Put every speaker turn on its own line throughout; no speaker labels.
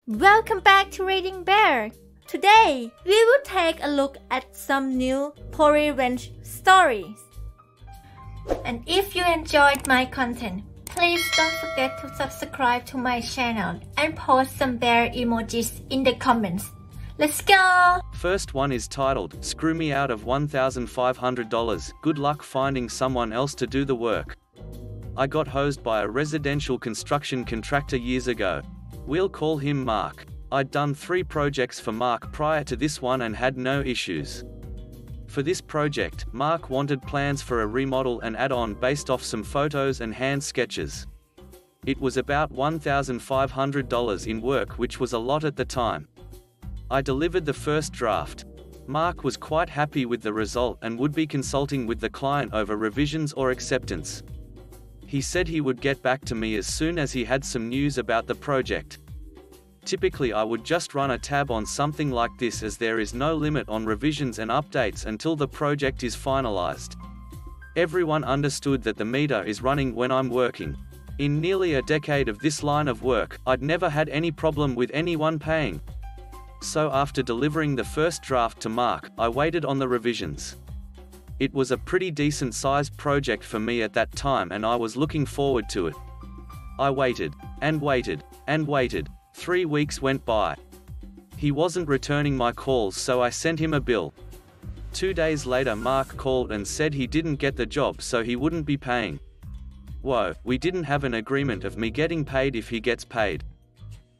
Welcome back to Reading Bear. Today, we will take a look at some new Pori Wrench stories. And if you enjoyed my content, please don't forget to subscribe to my channel and post some bear emojis in the comments. Let's go!
First one is titled, Screw Me Out of $1,500, Good Luck Finding Someone Else to Do the Work. I got hosed by a residential construction contractor years ago. We'll call him Mark. I'd done 3 projects for Mark prior to this one and had no issues. For this project, Mark wanted plans for a remodel and add-on based off some photos and hand sketches. It was about $1,500 in work, which was a lot at the time. I delivered the first draft. Mark was quite happy with the result and would be consulting with the client over revisions or acceptance. He said he would get back to me as soon as he had some news about the project. Typically I would just run a tab on something like this, as there is no limit on revisions and updates until the project is finalized. Everyone understood that the meter is running when I'm working. In nearly a decade of this line of work, I'd never had any problem with anyone paying. So after delivering the first draft to Mark, I waited on the revisions. It was a pretty decent sized project for me at that time and I was looking forward to it. I waited, and waited, and waited. 3 weeks went by. He wasn't returning my calls, so I sent him a bill. 2 days later Mark called and said he didn't get the job, so he wouldn't be paying. Whoa, we didn't have an agreement of me getting paid if he gets paid.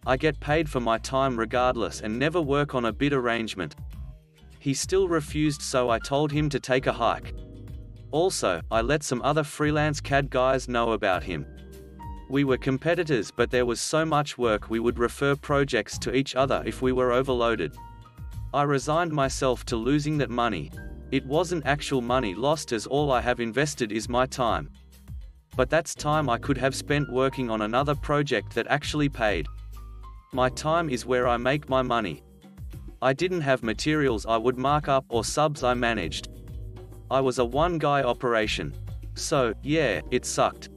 I get paid for my time regardless and never work on a bid arrangement. He still refused, so I told him to take a hike. Also, I let some other freelance CAD guys know about him. We were competitors, but there was so much work we would refer projects to each other if we were overloaded. I resigned myself to losing that money. It wasn't actual money lost, as all I have invested is my time. But that's time I could have spent working on another project that actually paid. My time is where I make my money. I didn't have materials I would mark up or subs I managed. I was a one-guy operation. So, yeah, it sucked.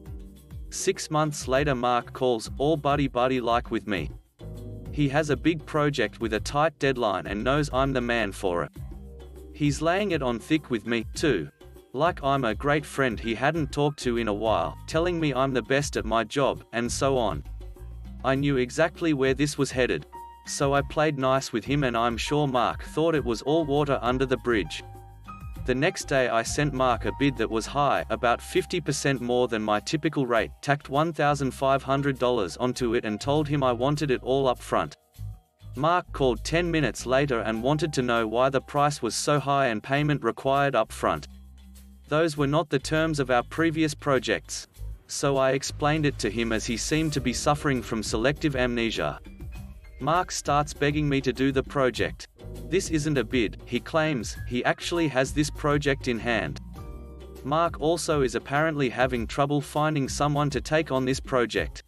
6 months later Mark calls, all buddy-buddy like with me. He has a big project with a tight deadline and knows I'm the man for it. He's laying it on thick with me, too. Like I'm a great friend he hadn't talked to in a while, telling me I'm the best at my job, and so on. I knew exactly where this was headed. So I played nice with him and I'm sure Mark thought it was all water under the bridge. The next day I sent Mark a bid that was high, about 50% more than my typical rate, tacked $1,500 onto it and told him I wanted it all up front. Mark called 10 minutes later and wanted to know why the price was so high and payment required up front. Those were not the terms of our previous projects. So I explained it to him, as he seemed to be suffering from selective amnesia. Mark starts begging me to do the project. This isn't a bid, he claims, he actually has this project in hand. Mark also is apparently having trouble finding someone to take on this project.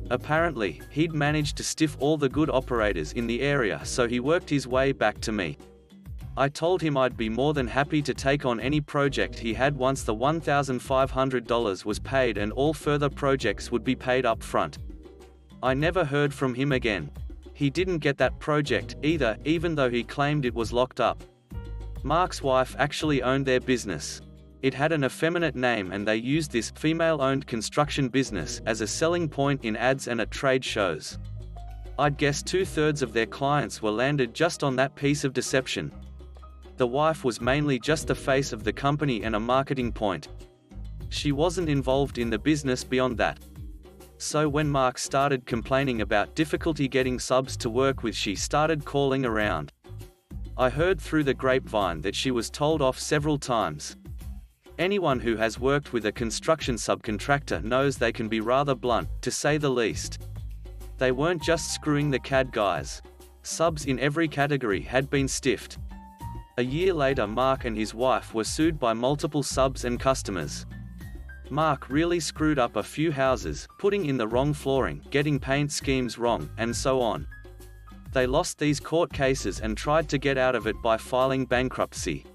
Apparently, he'd managed to stiff all the good operators in the area, so he worked his way back to me. I told him I'd be more than happy to take on any project he had once the $1,500 was paid, and all further projects would be paid up front. I never heard from him again. He didn't get that project either, even though he claimed it was locked up. Mark's wife actually owned their business. It had an effeminate name and they used this female-owned construction business as a selling point in ads and at trade shows. I'd guess 2/3 of their clients were landed just on that piece of deception. The wife was mainly just the face of the company and a marketing point. She wasn't involved in the business beyond that. So when Mark started complaining about difficulty getting subs to work with, she started calling around. I heard through the grapevine that she was told off several times. Anyone who has worked with a construction subcontractor knows they can be rather blunt, to say the least. They weren't just screwing the CAD guys. Subs in every category had been stiffed. A year later Mark and his wife were sued by multiple subs and customers. Mark really screwed up a few houses, putting in the wrong flooring, getting paint schemes wrong, and so on. They lost these court cases and tried to get out of it by filing bankruptcy.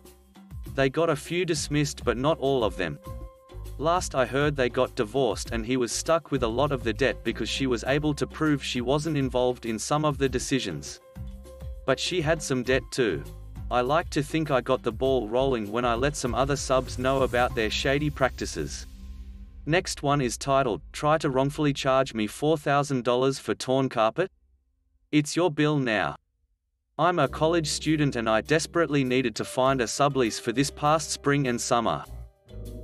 They got a few dismissed, but not all of them. Last I heard they got divorced and he was stuck with a lot of the debt because she was able to prove she wasn't involved in some of the decisions. But she had some debt too. I like to think I got the ball rolling when I let some other subs know about their shady practices. Next one is titled, Try to Wrongfully Charge Me $4,000 for Torn Carpet? It's your bill now. I'm a college student and I desperately needed to find a sublease for this past spring and summer.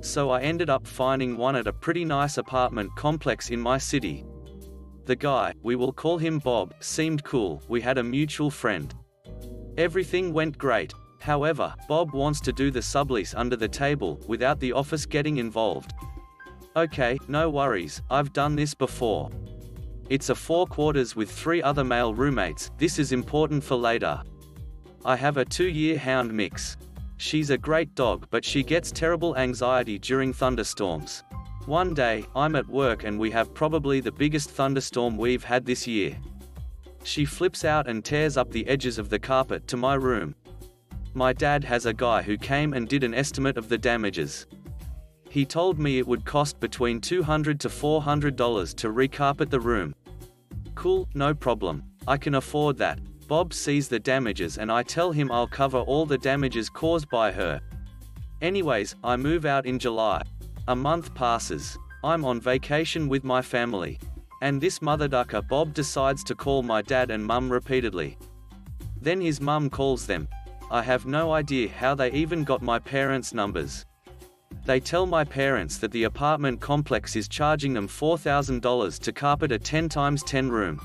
So I ended up finding one at a pretty nice apartment complex in my city. The guy, we will call him Bob, seemed cool. We had a mutual friend. Everything went great. However, Bob wants to do the sublease under the table, without the office getting involved. Okay, no worries, I've done this before. It's a 4 quarters with 3 other male roommates. This is important for later. I have a 2-year hound mix. She's a great dog, but she gets terrible anxiety during thunderstorms. One day, I'm at work and we have probably the biggest thunderstorm we've had this year. She flips out and tears up the edges of the carpet to my room. My dad has a guy who came and did an estimate of the damages. He told me it would cost between $200 to $400 to recarpet the room. Cool, no problem. I can afford that. Bob sees the damages and I tell him I'll cover all the damages caused by her. Anyways, I move out in July. A month passes. I'm on vacation with my family. And this motherducker Bob decides to call my dad and mum repeatedly. Then his mum calls them. I have no idea how they even got my parents' numbers. They tell my parents that the apartment complex is charging them $4,000 to carpet a 10x10 room.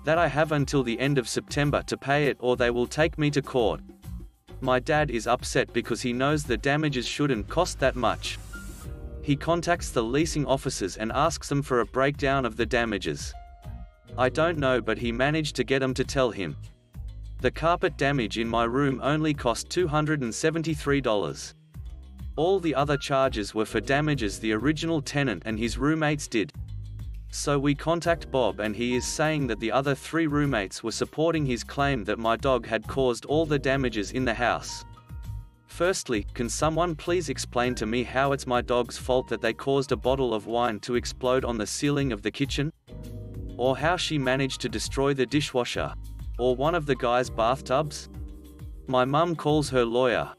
That I have until the end of September to pay it or they will take me to court. My dad is upset because he knows the damages shouldn't cost that much. He contacts the leasing officers and asks them for a breakdown of the damages. I don't know, but he managed to get them to tell him. The carpet damage in my room only cost $273. All the other charges were for damages the original tenant and his roommates did. So we contact Bob and he is saying that the other 3 roommates were supporting his claim that my dog had caused all the damages in the house. Firstly, can someone please explain to me how it's my dog's fault that they caused a bottle of wine to explode on the ceiling of the kitchen? Or how she managed to destroy the dishwasher? Or one of the guys' bathtubs? My mum calls her lawyer.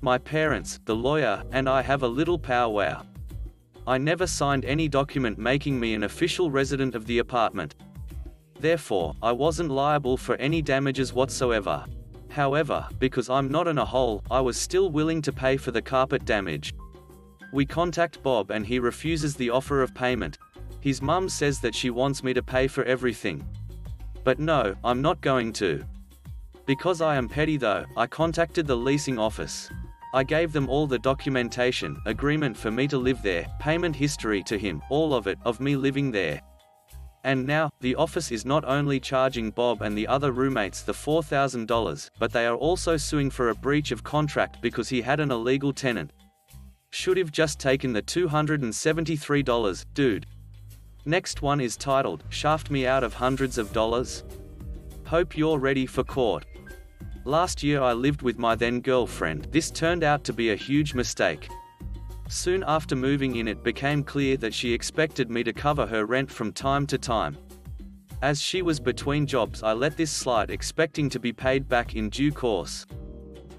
My parents, the lawyer, and I have a little powwow. I never signed any document making me an official resident of the apartment. Therefore, I wasn't liable for any damages whatsoever. However, because I'm not in a hole, I was still willing to pay for the carpet damage. We contact Bob and he refuses the offer of payment. His mum says that she wants me to pay for everything. But no, I'm not going to. Because I am petty though, I contacted the leasing office. I gave them all the documentation, agreement for me to live there, payment history to him, all of it, of me living there. And now, the office is not only charging Bob and the other roommates the $4,000, but they are also suing for a breach of contract because he had an illegal tenant. Should've just taken the $273, dude. Next one is titled, Shaft Me Out of Hundreds of Dollars? Hope you're ready for court. Last year I lived with my then girlfriend. This turned out to be a huge mistake. Soon after moving in it became clear that she expected me to cover her rent from time to time. As she was between jobs I let this slide expecting to be paid back in due course.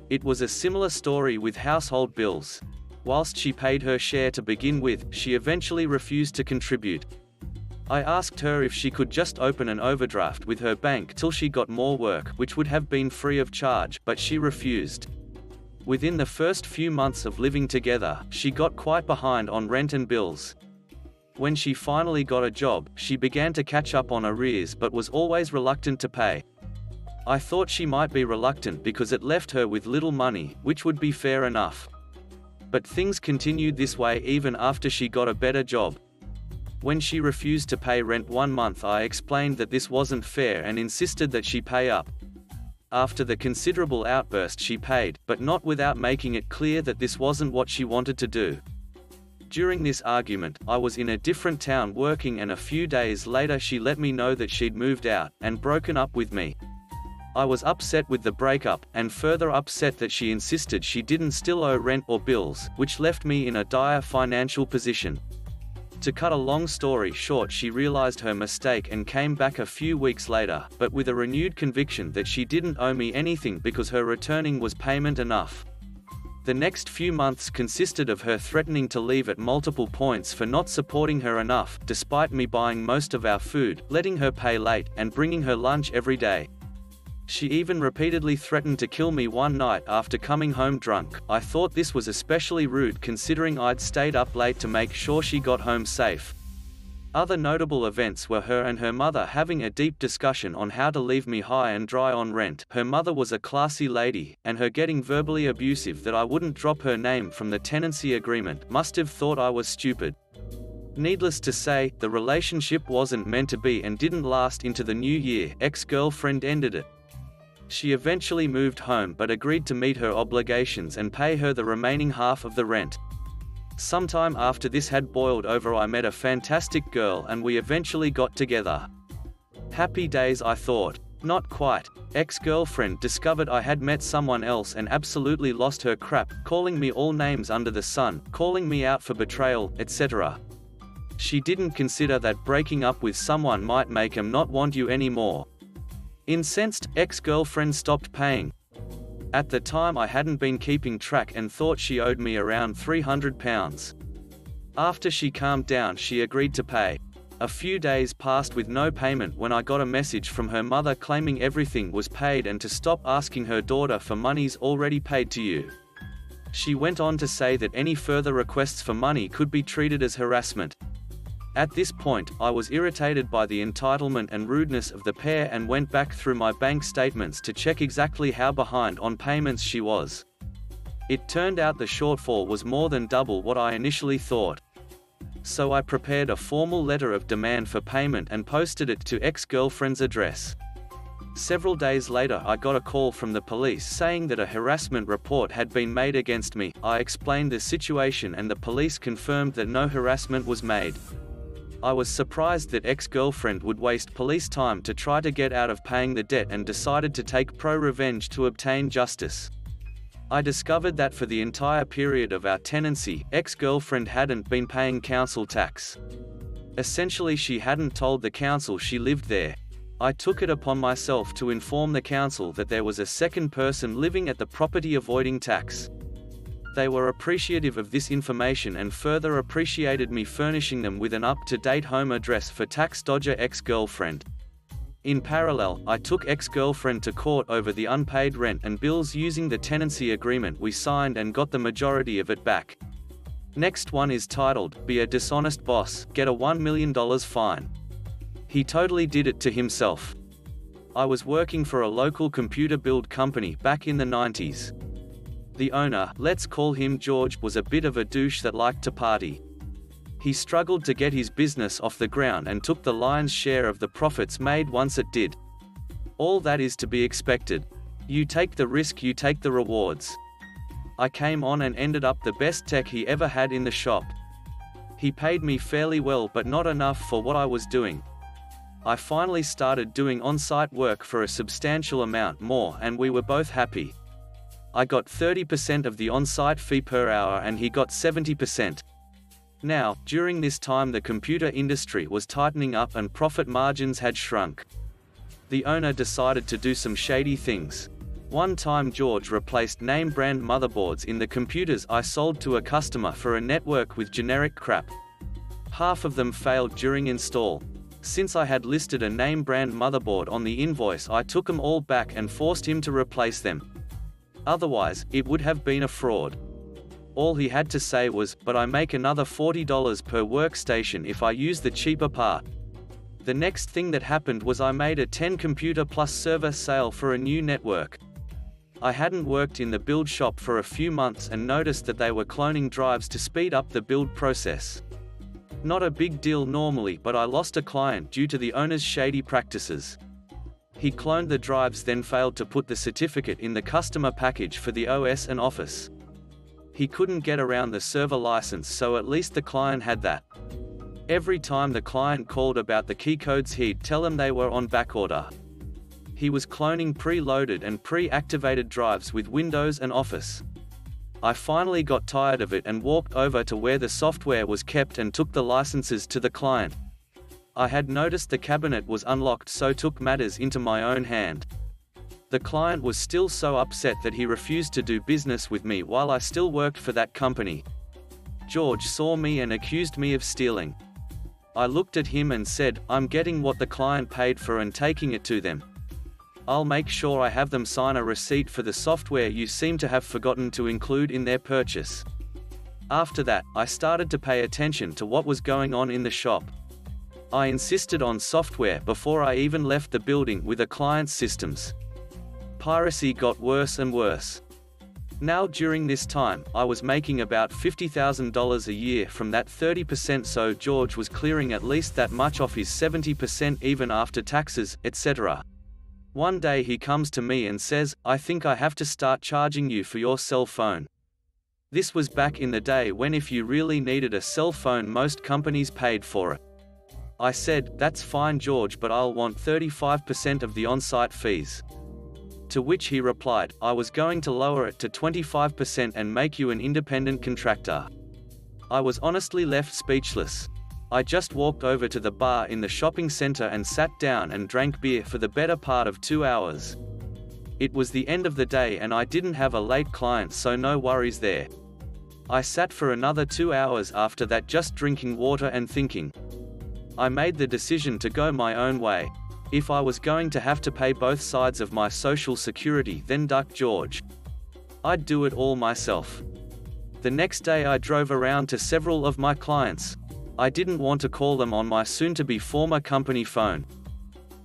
It was a similar story with household bills. Whilst she paid her share to begin with, she eventually refused to contribute. I asked her if she could just open an overdraft with her bank till she got more work, which would have been free of charge, but she refused. Within the first few months of living together, she got quite behind on rent and bills. When she finally got a job, she began to catch up on arrears but was always reluctant to pay. I thought she might be reluctant because it left her with little money, which would be fair enough. But things continued this way even after she got a better job. When she refused to pay rent one month, I explained that this wasn't fair and insisted that she pay up. After the considerable outburst she paid, but not without making it clear that this wasn't what she wanted to do. During this argument, I was in a different town working and a few days later she let me know that she'd moved out, and broken up with me. I was upset with the breakup, and further upset that she insisted she didn't still owe rent or bills, which left me in a dire financial position. To cut a long story short, she realized her mistake and came back a few weeks later, but with a renewed conviction that she didn't owe me anything because her returning was payment enough. The next few months consisted of her threatening to leave at multiple points for not supporting her enough, despite me buying most of our food, letting her pay late, and bringing her lunch every day. She even repeatedly threatened to kill me one night after coming home drunk. I thought this was especially rude considering I'd stayed up late to make sure she got home safe. Other notable events were her and her mother having a deep discussion on how to leave me high and dry on rent. Her mother was a classy lady, and her getting verbally abusive that I wouldn't drop her name from the tenancy agreement must have thought I was stupid. Needless to say, the relationship wasn't meant to be and didn't last into the new year. Ex-girlfriend ended it. She eventually moved home but agreed to meet her obligations and pay her the remaining half of the rent. Sometime after this had boiled over, I met a fantastic girl and we eventually got together. Happy days, I thought. Not quite. Ex-girlfriend discovered I had met someone else and absolutely lost her crap, calling me all names under the sun, calling me out for betrayal, etc. She didn't consider that breaking up with someone might make him not want you anymore. Incensed, ex-girlfriend stopped paying. At the time I hadn't been keeping track and thought she owed me around £300. After she calmed down, she agreed to pay. A few days passed with no payment when I got a message from her mother claiming everything was paid and to stop asking her daughter for monies already paid to you. She went on to say that any further requests for money could be treated as harassment. At this point, I was irritated by the entitlement and rudeness of the pair and went back through my bank statements to check exactly how behind on payments she was. It turned out the shortfall was more than double what I initially thought. So I prepared a formal letter of demand for payment and posted it to ex-girlfriend's address. Several days later, I got a call from the police saying that a harassment report had been made against me. I explained the situation and the police confirmed that no harassment was made. I was surprised that ex-girlfriend would waste police time to try to get out of paying the debt and decided to take pro-revenge to obtain justice. I discovered that for the entire period of our tenancy, ex-girlfriend hadn't been paying council tax. Essentially, she hadn't told the council she lived there. I took it upon myself to inform the council that there was a second person living at the property avoiding tax. They were appreciative of this information and further appreciated me furnishing them with an up-to-date home address for tax dodger ex-girlfriend. In parallel, I took ex-girlfriend to court over the unpaid rent and bills using the tenancy agreement we signed and got the majority of it back. Next one is titled, Be a Dishonest Boss, Get a $1 million Fine. He totally did it to himself. I was working for a local computer build company back in the 90s. The owner, let's call him George, was a bit of a douche that liked to party. He struggled to get his business off the ground and took the lion's share of the profits made once it did. All that is to be expected. You take the risk, you take the rewards. I came on and ended up the best tech he ever had in the shop. He paid me fairly well but not enough for what I was doing. I finally started doing on-site work for a substantial amount more and we were both happy. I got 30% of the on-site fee per hour and he got 70%. Now, during this time the computer industry was tightening up and profit margins had shrunk. The owner decided to do some shady things. One time George replaced name brand motherboards in the computers I sold to a customer for a network with generic crap. Half of them failed during install. Since I had listed a name brand motherboard on the invoice, I took them all back and forced him to replace them. Otherwise, it would have been a fraud. All he had to say was, but I make another $40 per workstation if I use the cheaper part. The next thing that happened was I made a 10 computer plus server sale for a new network. I hadn't worked in the build shop for a few months and noticed that they were cloning drives to speed up the build process. Not a big deal normally, but I lost a client due to the owner's shady practices. He cloned the drives, then failed to put the certificate in the customer package for the OS and Office. He couldn't get around the server license, so at least the client had that. Every time the client called about the key codes, he'd tell them they were on backorder. He was cloning pre-loaded and pre-activated drives with Windows and Office. I finally got tired of it and walked over to where the software was kept and took the licenses to the client. I had noticed the cabinet was unlocked, so took matters into my own hand. The client was still so upset that he refused to do business with me while I still worked for that company. George saw me and accused me of stealing. I looked at him and said, "I'm getting what the client paid for and taking it to them. I'll make sure I have them sign a receipt for the software you seem to have forgotten to include in their purchase." After that, I started to pay attention to what was going on in the shop. I insisted on software before I even left the building with a client's systems. Piracy got worse and worse. Now during this time, I was making about $50,000 a year from that 30%, so George was clearing at least that much off his 70% even after taxes, etc. One day he comes to me and says, "I think I have to start charging you for your cell phone." This was back in the day when if you really needed a cell phone most companies paid for it. I said, "That's fine George, but I'll want 35% of the on-site fees." To which he replied, "I was going to lower it to 25% and make you an independent contractor." I was honestly left speechless. I just walked over to the bar in the shopping center and sat down and drank beer for the better part of 2 hours. It was the end of the day and I didn't have a late client, so no worries there. I sat for another 2 hours after that just drinking water and thinking. I made the decision to go my own way. If I was going to have to pay both sides of my social security, then duck George. I'd do it all myself. The next day I drove around to several of my clients. I didn't want to call them on my soon-to-be former company phone.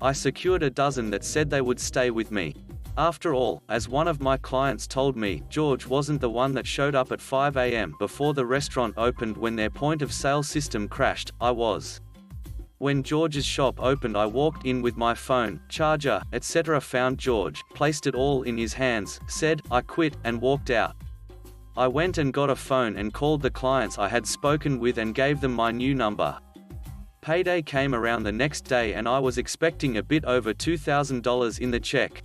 I secured a dozen that said they would stay with me. After all, as one of my clients told me, George wasn't the one that showed up at 5 a.m. before the restaurant opened when their point-of-sale system crashed, I was. When George's shop opened, I walked in with my phone, charger, etc., found George, placed it all in his hands, said, "I quit," and walked out. I went and got a phone and called the clients I had spoken with and gave them my new number. Payday came around the next day and I was expecting a bit over $2,000 in the check.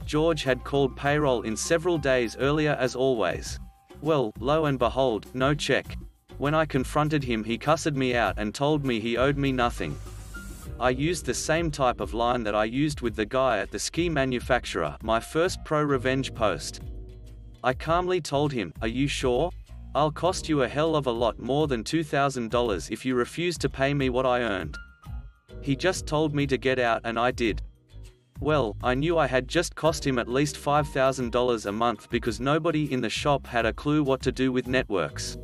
George had called payroll in several days earlier as always. Well, lo and behold, no check. When I confronted him, he cussed me out and told me he owed me nothing. I used the same type of line that I used with the guy at the ski manufacturer, my first pro-revenge post. I calmly told him, "Are you sure? I'll cost you a hell of a lot more than $2,000 if you refuse to pay me what I earned." He just told me to get out and I did. Well, I knew I had just cost him at least $5,000 a month because nobody in the shop had a clue what to do with networks.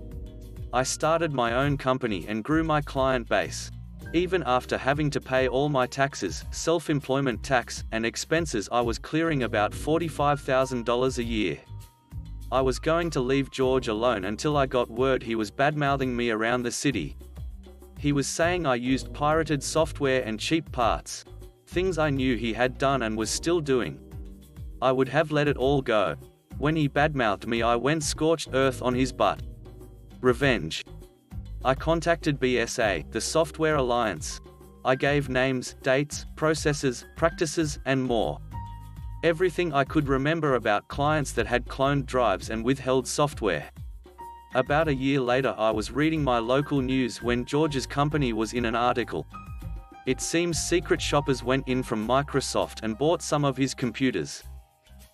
I started my own company and grew my client base. Even after having to pay all my taxes, self-employment tax, and expenses, I was clearing about $45,000 a year. I was going to leave George alone until I got word he was badmouthing me around the city. He was saying I used pirated software and cheap parts. Things I knew he had done and was still doing. I would have let it all go. When he badmouthed me, I went scorched earth on his butt. Revenge. I contacted BSA, the Software Alliance. I gave names, dates, processes, practices, and more. Everything I could remember about clients that had cloned drives and withheld software. About a year later, I was reading my local news when George's company was in an article. It seems secret shoppers went in from Microsoft and bought some of his computers.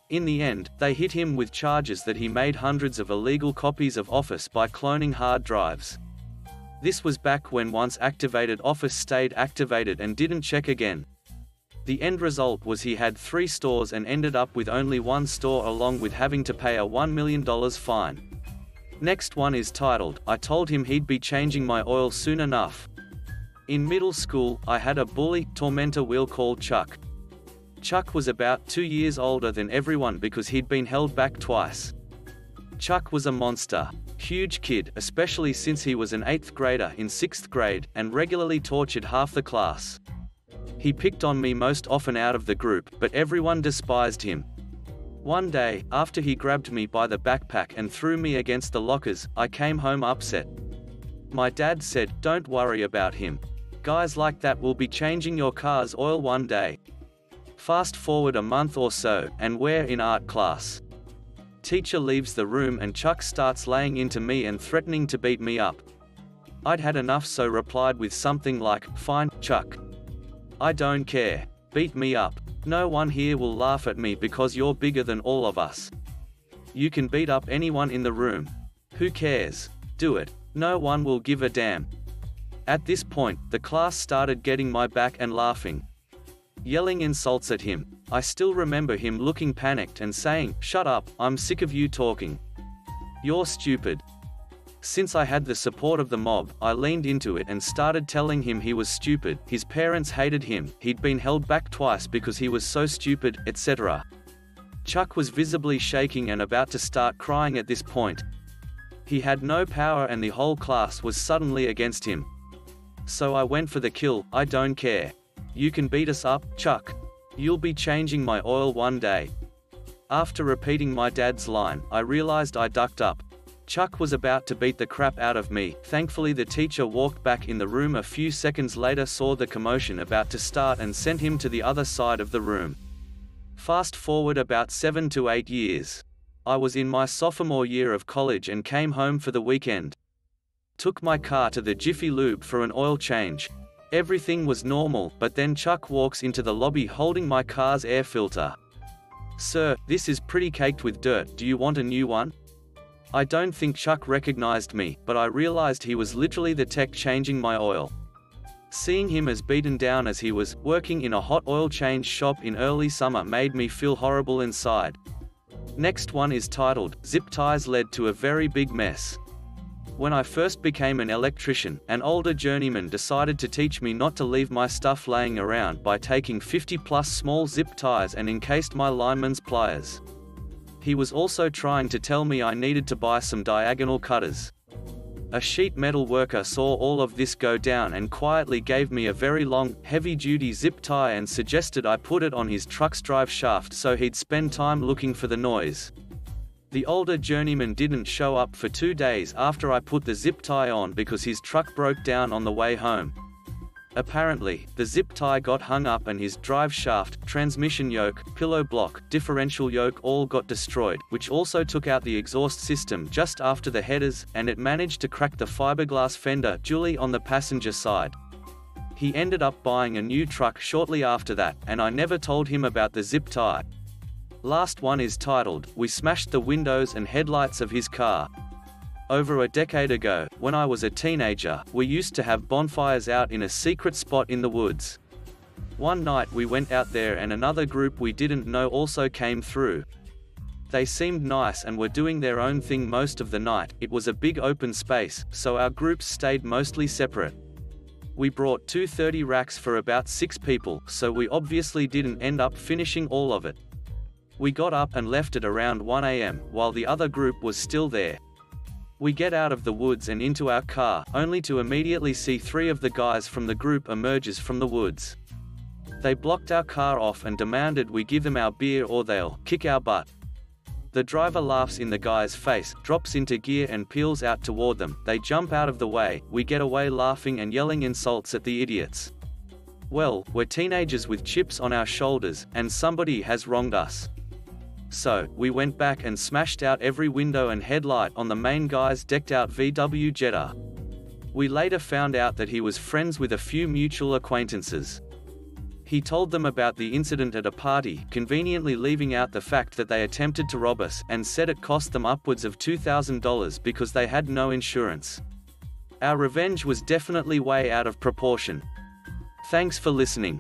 In the end, they hit him with charges that he made hundreds of illegal copies of Office by cloning hard drives. This was back when once activated Office stayed activated and didn't check again. The end result was he had 3 stores and ended up with only 1 store, along with having to pay a $1 million fine. Next one is titled, "I told him he'd be changing my oil soon enough." In middle school, I had a bully, tormentor we'll call Chuck. Chuck was about 2 years older than everyone because he'd been held back twice. Chuck was a monster. Huge kid, especially since he was an 8th grader in 6th grade, and regularly tortured half the class. He picked on me most often out of the group, but everyone despised him. One day, after he grabbed me by the backpack and threw me against the lockers, I came home upset. My dad said, "Don't worry about him. Guys like that will be changing your car's oil one day." Fast forward a month or so, and we're in art class. Teacher leaves the room and Chuck starts laying into me and threatening to beat me up. I'd had enough, so replied with something like, "Fine, Chuck. I don't care. Beat me up. No one here will laugh at me because you're bigger than all of us. You can beat up anyone in the room. Who cares? Do it. No one will give a damn." At this point, the class started getting my back and laughing, yelling insults at him. I still remember him looking panicked and saying, "Shut up, I'm sick of you talking. You're stupid." Since I had the support of the mob, I leaned into it and started telling him he was stupid, his parents hated him, he'd been held back twice because he was so stupid, etc. Chuck was visibly shaking and about to start crying at this point. He had no power and the whole class was suddenly against him. So I went for the kill. "I don't care. You can beat us up, Chuck. You'll be changing my oil one day." After repeating my dad's line, I realized I ducked up. Chuck was about to beat the crap out of me. Thankfully, the teacher walked back in the room a few seconds later, saw the commotion about to start and sent him to the other side of the room. Fast forward about 7 to 8 years. I was in my sophomore year of college and came home for the weekend. Took my car to the Jiffy Lube for an oil change. Everything was normal, but then Chuck walks into the lobby holding my car's air filter. "Sir, this is pretty caked with dirt. Do you want a new one?" I don't think Chuck recognized me, but I realized he was literally the tech changing my oil. Seeing him as beaten down as he was, working in a hot oil change shop in early summer made me feel horrible inside. Next one is titled, "Zip Ties Led to a Very Big Mess." When I first became an electrician, an older journeyman decided to teach me not to leave my stuff laying around by taking 50+ small zip ties and encased my lineman's pliers. He was also trying to tell me I needed to buy some diagonal cutters. A sheet metal worker saw all of this go down and quietly gave me a very long, heavy-duty zip tie and suggested I put it on his truck's drive shaft so he'd spend time looking for the noise. The older journeyman didn't show up for 2 days after I put the zip tie on because his truck broke down on the way home. Apparently, the zip tie got hung up and his drive shaft, transmission yoke, pillow block, differential yoke all got destroyed, which also took out the exhaust system just after the headers, and it managed to crack the fiberglass fender dually on the passenger side. He ended up buying a new truck shortly after that, and I never told him about the zip tie. Last one is titled, "We Smashed the Windows and Headlights of His Car." Over a decade ago, when I was a teenager, we used to have bonfires out in a secret spot in the woods. One night we went out there and another group we didn't know also came through. They seemed nice and were doing their own thing most of the night. It was a big open space, so our groups stayed mostly separate. We brought 230 racks for about 6 people, so we obviously didn't end up finishing all of it. We got up and left at around 1 AM, while the other group was still there. We get out of the woods and into our car, only to immediately see 3 of the guys from the group emerges from the woods. They blocked our car off and demanded we give them our beer or they'll kick our butt. The driver laughs in the guy's face, drops into gear and peels out toward them. They jump out of the way, we get away laughing and yelling insults at the idiots. Well, we're teenagers with chips on our shoulders, and somebody has wronged us. So, we went back and smashed out every window and headlight on the main guy's decked-out VW Jetta. We later found out that he was friends with a few mutual acquaintances. He told them about the incident at a party, conveniently leaving out the fact that they attempted to rob us, and said it cost them upwards of $2,000 because they had no insurance. Our revenge was definitely way out of proportion. Thanks for listening.